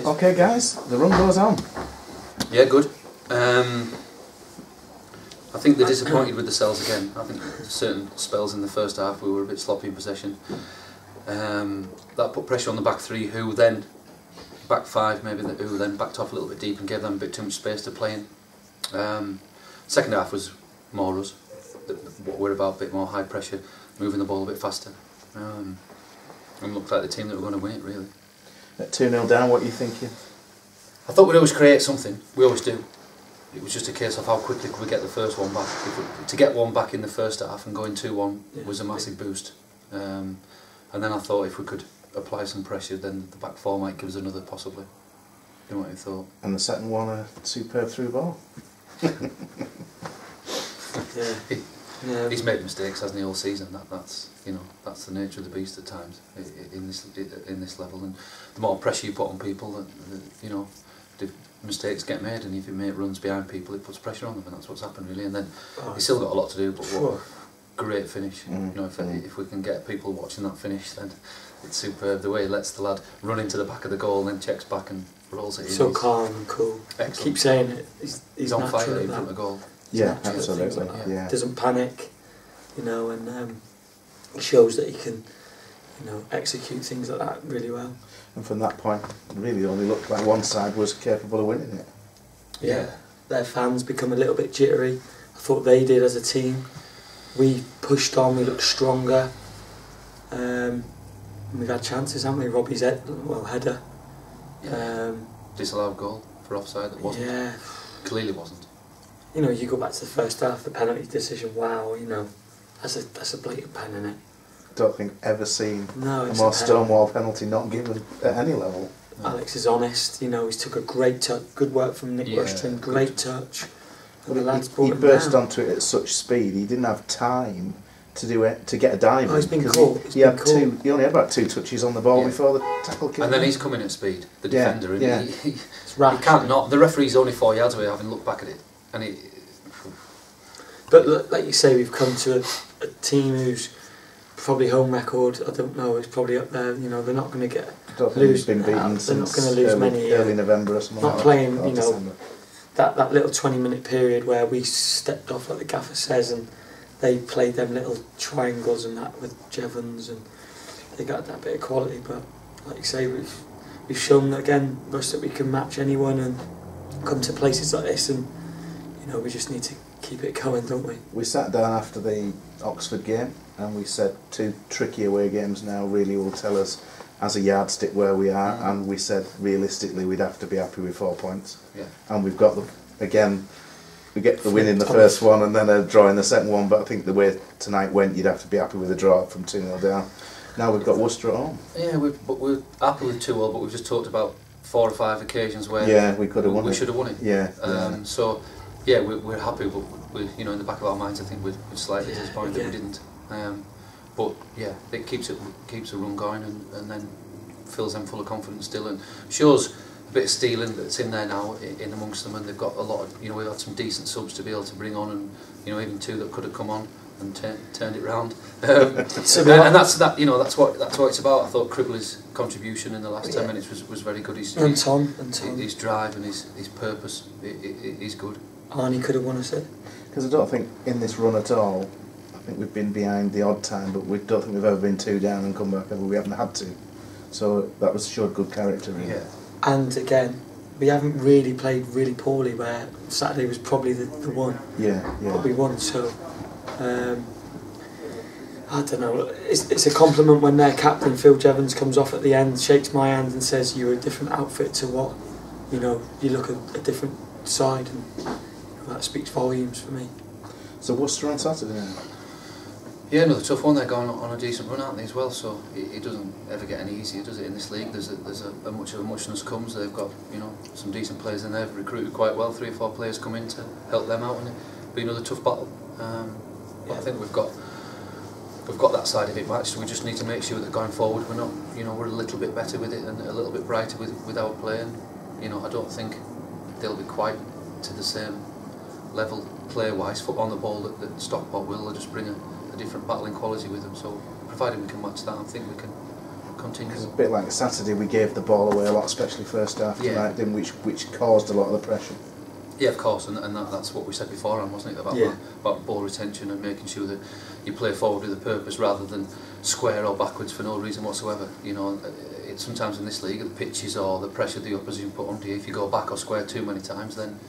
Okay, guys, the run goes on. Yeah, good. I think they're disappointed with themselves again. I think certain spells in the first half we were a bit sloppy in possession. That put pressure on the back three, who then, back five maybe, who then backed off a little bit deep and gave them a bit too much space to play in. Second half was more us. What we're about, a bit more high pressure, moving the ball a bit faster. And looked like the team that were going to win it, really. At 2-0 down, what are you thinking? I thought we'd always create something. We always do. It was just a case of how quickly could we get the first one back. To get one back in the first half and going 2-1 was a massive boost. And then I thought if we could apply some pressure, then the back four might give us another, possibly. You know what you thought? And the second one, a superb through ball. Yeah. He's made mistakes, hasn't he, all season? That's that's the nature of the beast at times in this level. And the more pressure you put on people, the mistakes get made. And if your mate runs behind people, it puts pressure on them, and that's what's happened really. And then he's still got a lot to do, but what great finish! If we can get people watching that finish, then it's superb. The way he lets the lad run into the back of the goal, and then checks back and rolls it in. So calm and cool. Excellent. I keep saying it. He's on fire in at front of goal. Yeah, absolutely. Like yeah. Doesn't panic, and it shows that he can, execute things like that really well. And from that point, really only looked like one side was capable of winning it. Yeah, their fans become a little bit jittery. I thought they did as a team. We pushed on, we looked stronger. We've had chances, haven't we? Robbie's header. Disallowed goal for offside that wasn't. Yeah. Clearly wasn't. You go back to the first half, the penalty decision. Wow, that's a blatant pen, isn't it? Don't think I've ever seen a more stonewall penalty not given at any level. Alex is honest. He took a great touch. Good work from Nick Rushton. Great touch. Well, he burst onto it at such speed. He didn't have time to do it, to get a dive. Oh, he's been caught. He only had about 2 touches on the ball before the tackle came. And then he's coming at speed. The defender. He can't not. The referee's only 4 yards away, having looked back at it, and he. But like you say, we've come to a team who's probably home record. I don't know. It's probably up there. They're not going to get lose. Been beaten they're not going to lose many. Early November or something. Not playing. That little 20-minute period where we stepped off, like the gaffer says, and they played them little triangles and that with Jevons, and they got that bit of quality. But like you say, we've shown again, Russ, that we can match anyone and come to places like this, and we just need to keep it going, don't we? We sat down after the Oxford game and we said 2 tricky away games now really will tell us as a yardstick where we are, and we said realistically we'd have to be happy with 4 points. Yeah. And we've got we get the win in the first one and then a draw in the second one, but I think the way tonight went, you'd have to be happy with a draw from 2-0 down. Now we've got Worcester at home. Yeah, we're happy with 2-0, but we've just talked about 4 or 5 occasions where we could have won it. We should have won it. Yeah. So yeah, we're happy, but in the back of our minds, I think we're slightly disappointed that we didn't. But yeah, it keeps a run going, and then fills them full of confidence still, and shows a bit of stealing that's in there now in amongst them, and they've got a lot of, we've had some decent subs to be able to bring on, and even 2 that could have come on and turned it round. And that's what it's about. I thought Cribbler's contribution in the last 10 minutes was very good. His drive and his purpose is good. Arnie could have won us it. Because I don't think in this run at all, I think we've been behind the odd time, but we don't think we've ever been 2 down and come back ever. We haven't had to. So that showed good character, really. Yeah. And again, we haven't really played really poorly, where Saturday was probably the one. Yeah. But we won, so I don't know. It's a compliment when their captain Phil Jevons comes off at the end, shakes my hand, and says you're a different outfit to what you look at a different side, and that speaks volumes for me. So Worcester on Saturday. Yeah, another tough one. They're going on a decent run, aren't they, as well? So it doesn't ever get any easier, does it? In this league, there's a much of a muchness comes. They've got some decent players in there. They've recruited quite well. 3 or 4 players come in to help them out, and it'll be another tough battle. But I think we've got that side of it matched. We just need to make sure that going forward we're not, we're a little bit better with it and a little bit brighter with our play. And I don't think they'll be quite to the same level play-wise, foot on the ball that Stockport will. They'll just bring a different battling quality with them. So provided we can match that, I think continue. It's a bit like Saturday, we gave the ball away a lot, especially first half tonight, didn't we? Which caused a lot of the pressure. Yeah, of course, and that's what we said beforehand, wasn't it, about ball retention and making sure that you play forward with a purpose rather than square or backwards for no reason whatsoever. You know, it's sometimes in this league, the pitches or the pressure the opposition put onto you, if you go back or square too many times, then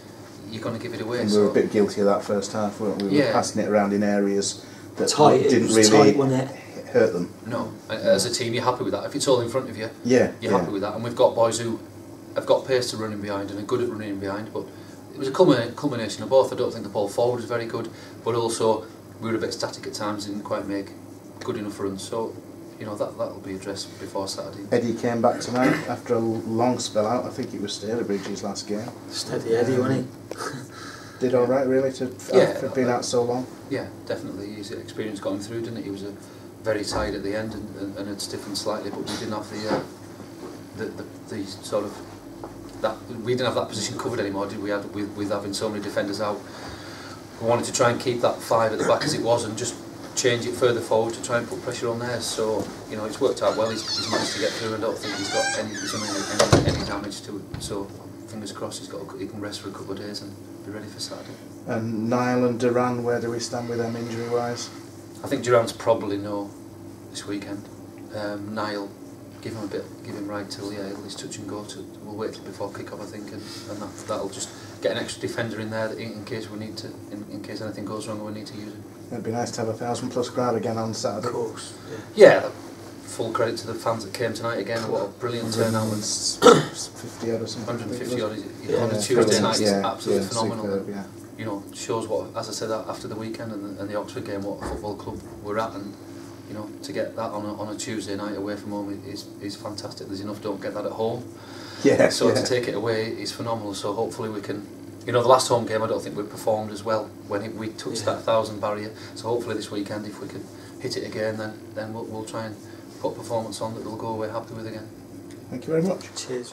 you're going to give it away. And we were a bit guilty of that first half, weren't we? We were passing it around in areas that didn't really hurt them. No, as a team, you're happy with that. If it's all in front of you, you're happy with that. And we've got boys who have got pace to run in behind and are good at running in behind, but it was a culmination of both. I don't think the ball forward was very good, but also we were a bit static at times, didn't quite make good enough runs. So, you know, that'll be addressed before Saturday. Eddie came back tonight after a long spell out. I think it was Stalybridge's last game. Steady Eddie, wasn't he? Did all right, really, for being out so long? Yeah, definitely. His experience got him through, didn't it? He was very tired at the end and had stiffened slightly, but we didn't have the sort of we didn't have that position covered anymore, did we? With having so many defenders out, we wanted to try and keep that 5 at the back as it was and just change it further forward to try and put pressure on there. So, you know, it's worked out well. He's managed to get through, and I don't think he's got any damage to it. So, fingers crossed, he can rest for a couple of days and be ready for Saturday. And Niall and Duran, where do we stand with them injury wise? I think Duran's probably no this weekend. Niall, give him right till his touch and go. We'll wait till before kick-off, I think, and that'll just get an extra defender in there in case we need to, in case anything goes wrong and we need to use it. It'd be nice to have 1,000+ crowd again on Saturday. Of course. Yeah. Full credit to the fans that came tonight again. What a brilliant turnout! 50 odd or something. 150 odd on a Tuesday night. It's absolutely phenomenal. Superb, you know, shows what, as I said after the weekend and the Oxford game, what a football club we're at, and you know, to get that on a Tuesday night away from home is fantastic. There's enough don't get that at home. So to take it away is phenomenal. So hopefully we can. You know, the last home game I don't think we performed as well when we touched that 1,000 barrier. So hopefully this weekend, if we can hit it again, then we'll try and put performance on that we'll go away happy with again. Thank you very much. Cheers.